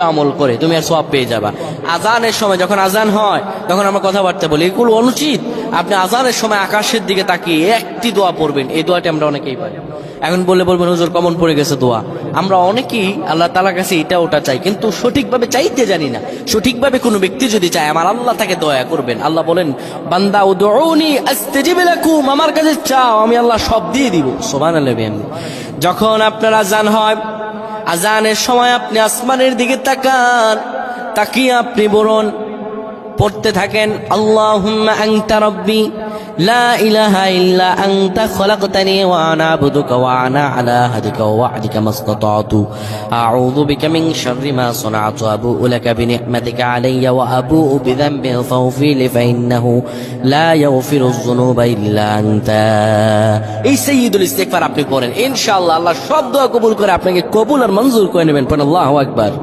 আমল করে তুমি আর সওয়াব পেয়ে যাবা। আজানের সময় যখন আজান হয় তখন আমরা কথাবার্তা বলি, এগুলো অনুচিত। আপনি আজানের সময় আকাশের দিকে তাকিয়ে একটি দোয়া পড়বেন, এই দোয়াটি আমরা অনেকেই পারি। এখন বলবেন হুজুর কমন পড়ে গেছে দোয়া। আমরা অনেকেই আল্লাহ তাআলার কাছে এটা ওটা চাই, কিন্তু সঠিকভাবে চাইতে জানি না। সঠিকভাবে কোনো ব্যক্তি যদি চায়, আমার আল্লাহ তাকে দয়া করবেন। আল্লাহ বলেন, বান্দা উদউনি আস্তাজিব লাকুম, আমার কাছে চাও আমি আল্লাহ সব দিয়ে দিব। সুবহানাল্লাহ। যখন আপনার আজান হয়, আজানের সময় আপনি আসমানের দিকে তাকান, তাকিয়ে আপনি বলুন, পড়তে থাকেন, আল্লাহুম্মা আনতা রাব্বি লা ইলাহা ইল্লা আনতা খলাকতানি ওয়া আনা আবদুকা ওয়া আনা আলা আহদিকা ওয়া ওয়া'দিকা মাসতাতা'তু আউযু বিকা মিন শাররি মা সানা'তু আবু'ু লাকা বিনি'মাতিকা আলাইয়া ওয়া আবু'ু বিযানবি ফাগফির লি ফাইন্নাহু লা ইয়াগফিরুয যুনুবা ইল্লা আনতা। এই সাইয়্যিদুল ইস্তিগফার আপনি পড়েন, ইনশাআল্লাহ আল্লাহ সব দোয়া কবুল করে আপনাকে কবুল আর মঞ্জুর করে নেবেন। পড়েন আল্লাহু আকবার।